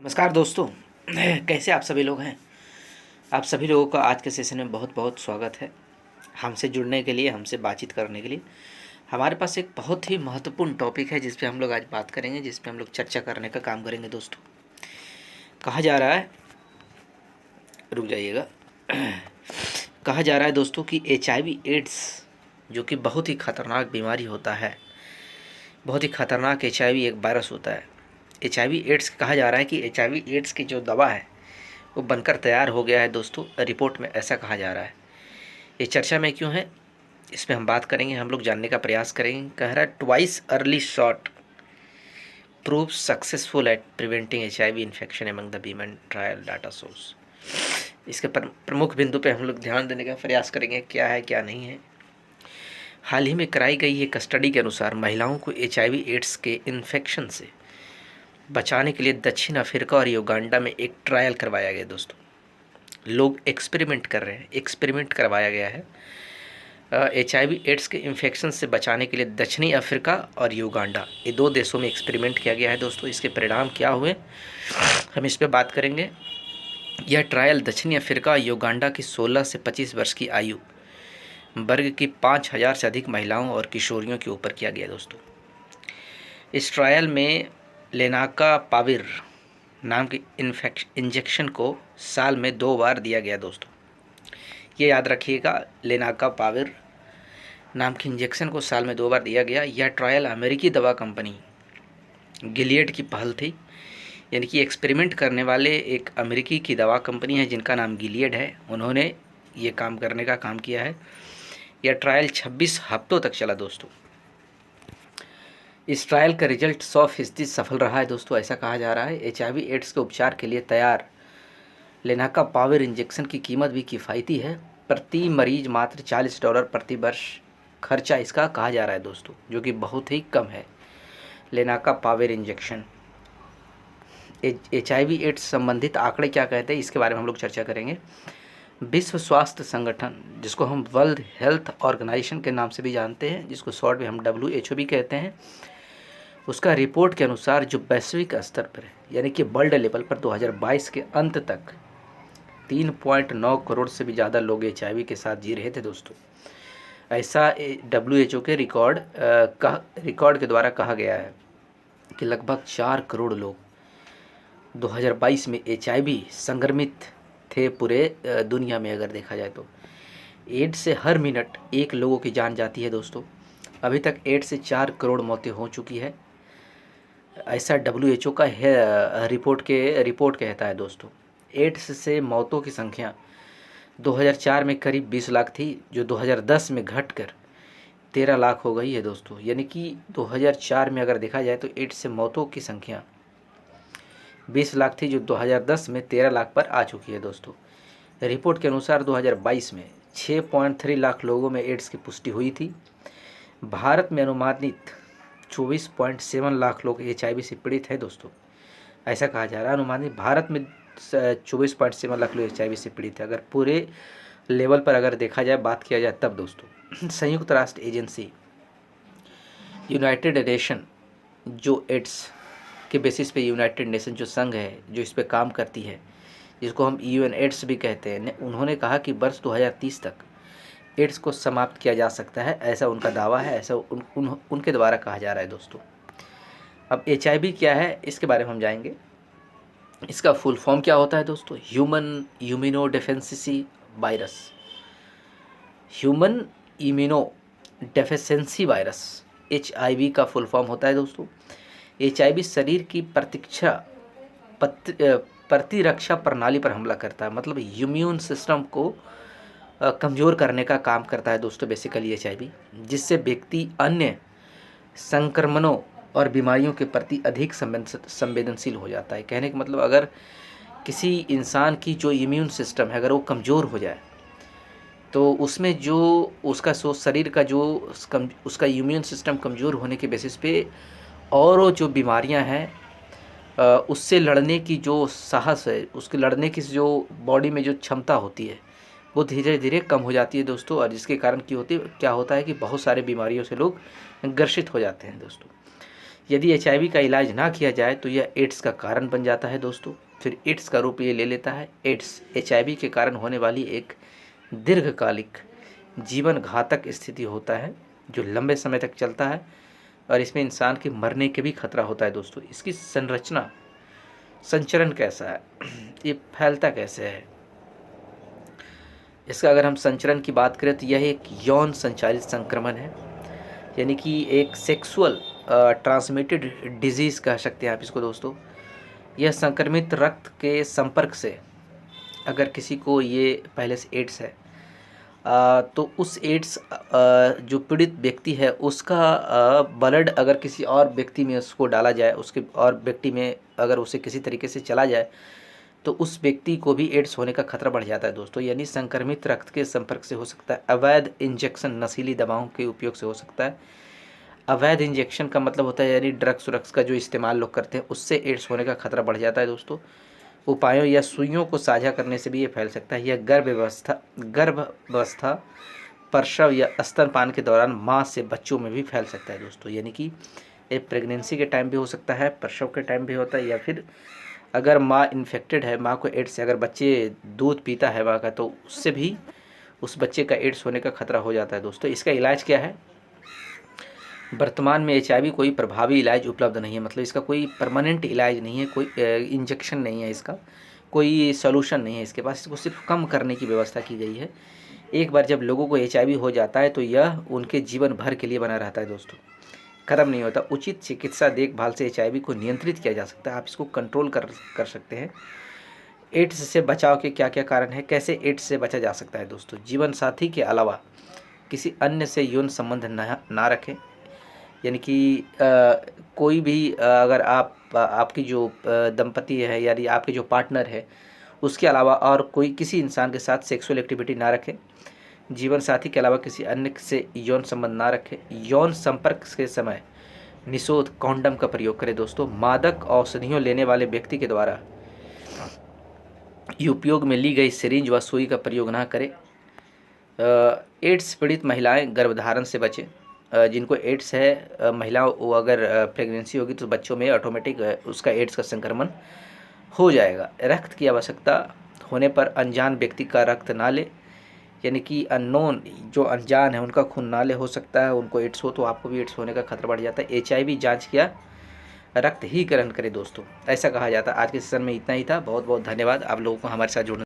नमस्कार दोस्तों। कैसे आप सभी लोग हैं। आप सभी लोगों का आज के सेशन में बहुत बहुत स्वागत है। हमसे जुड़ने के लिए, हमसे बातचीत करने के लिए हमारे पास एक बहुत ही महत्वपूर्ण टॉपिक है जिस पे हम लोग आज बात करेंगे, जिस पे हम लोग चर्चा करने का काम करेंगे। दोस्तों, कहा जा रहा है, रुक जाइएगा, कहा जा रहा है दोस्तों कि HIV एड्स जो कि बहुत ही खतरनाक बीमारी होता है, बहुत ही खतरनाक HIV एक वायरस होता है। HIV एड्स, कहा जा रहा है कि HIV एड्स की जो दवा है वो बनकर तैयार हो गया है। दोस्तों, रिपोर्ट में ऐसा कहा जा रहा है। ये चर्चा में क्यों है, इस पर हम बात करेंगे, हम लोग जानने का प्रयास करेंगे। कह रहा है twice early shot prove successful at preventing HIV infection among the women trial data source. इसके प्रमुख बिंदु पे हम लोग ध्यान देने का प्रयास करेंगे, क्या है क्या नहीं है। हाल ही में कराई गई एक स्टडी के अनुसार महिलाओं को HIV एड्स के इन्फेक्शन से बचाने के लिए दक्षिण अफ्रीका और युगांडा में एक ट्रायल करवाया गया। दोस्तों, लोग एक्सपेरिमेंट कर रहे हैं, एक्सपेरिमेंट करवाया गया है HIV एड्स के इन्फेक्शन से बचाने के लिए। दक्षिणी अफ्रीका और युगांडा, ये दो देशों में एक्सपेरिमेंट किया गया है। दोस्तों, इसके परिणाम क्या हुए हम इस पर बात करेंगे। यह ट्रायल दक्षिणी अफ्रीका, युगांडा की 16 से 25 वर्ष की आयु वर्ग की 5000 से अधिक महिलाओं और किशोरियों के ऊपर किया गया। दोस्तों, इस ट्रायल में लेनाकापाविर नाम के इंजेक्शन को साल में 2 बार दिया गया। दोस्तों, ये याद रखिएगा, लेनाकापाविर नाम के इंजेक्शन को साल में 2 बार दिया गया। यह ट्रायल अमेरिकी दवा कंपनी गिलियड की पहल थी, यानी कि एक्सपेरिमेंट करने वाले एक अमेरिकी की दवा कंपनी है जिनका नाम गिलियड है। उन्होंने ये काम करने का काम किया है। यह ट्रायल 26 हफ्तों तक चला। दोस्तों, इस ट्रायल का रिजल्ट 100% सफल रहा है। दोस्तों, ऐसा कहा जा रहा है। HIV एड्स के उपचार के लिए तैयार लेनाकापाविर इंजेक्शन की कीमत भी किफ़ायती है। प्रति मरीज मात्र $40 प्रति वर्ष खर्चा इसका कहा जा रहा है। दोस्तों, जो कि बहुत ही कम है। लेनाकापाविर इंजेक्शन, HIV एड्स संबंधित आंकड़े क्या कहते हैं, इसके बारे में हम लोग चर्चा करेंगे। विश्व स्वास्थ्य संगठन, जिसको हम वर्ल्ड हेल्थ ऑर्गेनाइजेशन के नाम से भी जानते हैं, जिसको शॉर्ट में हम WHO भी कहते हैं, उसका रिपोर्ट के अनुसार जो वैश्विक स्तर पर, यानी कि वर्ल्ड लेवल पर 2022 के अंत तक 3.9 करोड़ से भी ज़्यादा लोग HIV के साथ जी रहे थे। दोस्तों, ऐसा WHO के रिकॉर्ड के द्वारा कहा गया है कि लगभग 4 करोड़ लोग 2022 में HIV संक्रमित थे पूरे दुनिया में। अगर देखा जाए तो एड्स से हर मिनट 1 लोगों की जान जाती है। दोस्तों, अभी तक एड्स से 4 करोड़ मौतें हो चुकी है, ऐसा WHO का रिपोर्ट कहता है। दोस्तों, एड्स से मौतों की संख्या 2004 में करीब 20 लाख थी, जो 2010 में घटकर 13 लाख हो गई है। दोस्तों, यानी कि 2004 में अगर देखा जाए तो एड्स से मौतों की संख्या 20 लाख थी, जो 2010 में 13 लाख पर आ चुकी है। दोस्तों, रिपोर्ट के अनुसार 2022 में 6.3 लाख लोगों में एड्स की पुष्टि हुई थी। भारत में अनुमानित 24.7 लाख लोग HIV से पीड़ित है। दोस्तों, ऐसा कहा जा रहा है, अनुमानित भारत में 24.7 लाख लोग HIV से पीड़ित है। अगर पूरे लेवल पर अगर देखा जाए, बात किया जाए तब दोस्तों, संयुक्त राष्ट्र एजेंसी, यूनाइटेड नेशन, जो एड्स के बेसिस पे यूनाइटेड नेशन जो संघ है जो इस पे काम करती है, जिसको हम UN-AIDS भी कहते हैं, उन्होंने कहा कि वर्ष 2030 तक एड्स को समाप्त किया जा सकता है, ऐसा उनका दावा है, ऐसा उनके द्वारा कहा जा रहा है। दोस्तों, अब HIV क्या है, इसके बारे में हम जाएंगे। इसका फुल फॉर्म क्या होता है दोस्तों? Human immuno deficiency virus. Human immuno deficiency virus HIV का फुल फॉर्म होता है। दोस्तों, HIV शरीर की प्रतिरक्षा प्रणाली पर हमला करता है, मतलब इम्यून सिस्टम को कमज़ोर करने का काम करता है। दोस्तों, बेसिकली HIV, जिससे व्यक्ति अन्य संक्रमणों और बीमारियों के प्रति अधिक संवेदनशील हो जाता है। कहने का मतलब, अगर किसी इंसान की जो इम्यून सिस्टम है अगर वो कमज़ोर हो जाए तो उसमें जो उसका शरीर का जो उसका इम्यून सिस्टम कमज़ोर होने के बेसिस पे और वो जो बीमारियां हैं उससे लड़ने की जो साहस है, उसके लड़ने की जो बॉडी में जो क्षमता होती है वो धीरे धीरे कम हो जाती है। दोस्तों, और जिसके कारण क्या होता है कि बहुत सारे बीमारियों से लोग ग्रसित हो जाते हैं। दोस्तों, यदि HIV का इलाज ना किया जाए तो यह एड्स का कारण बन जाता है दोस्तों। फिर एड्स का रूप ये ले लेता है। एड्स HIV के कारण होने वाली एक दीर्घकालिक जीवन घातक स्थिति होता है जो लंबे समय तक चलता है और इसमें इंसान के मरने के भी खतरा होता है दोस्तों। इसकी संरचना, संचरण कैसा है, ये फैलता कैसे है, इसका अगर हम संचरण की बात करें तो यह एक यौन संचालित संक्रमण है, यानी कि एक सेक्सुअल ट्रांसमिटेड डिजीज़ कह सकते हैं आप इसको दोस्तों। यह संक्रमित रक्त के संपर्क से, अगर किसी को ये पहले से एड्स है तो उस एड्स जो पीड़ित व्यक्ति है उसका ब्लड अगर किसी और व्यक्ति में उसको डाला जाए, उसके और व्यक्ति में अगर उसे किसी तरीके से चला जाए तो उस व्यक्ति को भी एड्स होने का खतरा बढ़ जाता है दोस्तों। यानी संक्रमित रक्त के संपर्क से हो सकता है, अवैध इंजेक्शन नशीली दवाओं के उपयोग से हो सकता है। अवैध इंजेक्शन का मतलब होता है यानी ड्रग्स का जो इस्तेमाल लोग करते हैं उससे एड्स होने का खतरा बढ़ जाता है दोस्तों। उपायों या सुइयों को साझा करने से भी ये फैल सकता है। यह गर्भावस्था, प्रसव या स्तनपान के दौरान माँ से बच्चों में भी फैल सकता है दोस्तों। यानी कि ये प्रेगनेंसी के टाइम भी हो सकता है, प्रसव के टाइम भी होता है, या फिर अगर माँ इन्फेक्टेड है, माँ को एड्स से अगर बच्चे दूध पीता है माँ का तो उससे भी उस बच्चे का एड्स होने का खतरा हो जाता है दोस्तों। इसका इलाज क्या है? वर्तमान में HIV कोई प्रभावी इलाज उपलब्ध नहीं है, मतलब इसका कोई परमानेंट इलाज नहीं है, कोई इंजेक्शन नहीं है, इसका कोई सॉल्यूशन नहीं है इसके पास। इसको सिर्फ कम करने की व्यवस्था की गई है। एक बार जब लोगों को HIV हो जाता है तो यह उनके जीवन भर के लिए बना रहता है दोस्तों, खत्म नहीं होता। उचित चिकित्सा देखभाल से HIV को नियंत्रित किया जा सकता है, आप इसको कंट्रोल कर सकते हैं। एड्स से बचाव के क्या क्या कारण हैं, कैसे एड्स से बचा जा सकता है दोस्तों? जीवन साथी के अलावा किसी अन्य से यौन संबंध ना रखें, यानी कि कोई भी अगर आपकी जो दंपति है यानी आपके जो पार्टनर है उसके अलावा और कोई किसी इंसान के साथ सेक्सुअल एक्टिविटी ना रखें। जीवन साथी के अलावा किसी अन्य से यौन संबंध ना रखें। यौन संपर्क के समय निषोध कॉन्डम का प्रयोग करें दोस्तों। मादक औषधियों लेने वाले व्यक्ति के द्वारा उपयोग में ली गई सिरिंज व सुई का प्रयोग ना करें। एड्स पीड़ित महिलाएं गर्भधारण से बचें। जिनको एड्स है महिलाओं, वो अगर प्रेगनेंसी होगी तो बच्चों में ऑटोमेटिक उसका एड्स का संक्रमण हो जाएगा। रक्त की आवश्यकता होने पर अनजान व्यक्ति का रक्त ना ले, यानी कि अननोन जो अनजान है उनका खून ना ले, हो सकता है उनको एड्स हो तो आपको भी एड्स होने का खतरा बढ़ जाता है। HIV जांच किया रक्त ही ग्रहण करें दोस्तों, ऐसा कहा जाता है। आज के सेशन में इतना ही था। बहुत बहुत धन्यवाद आप लोगों को हमारे साथ जुड़ने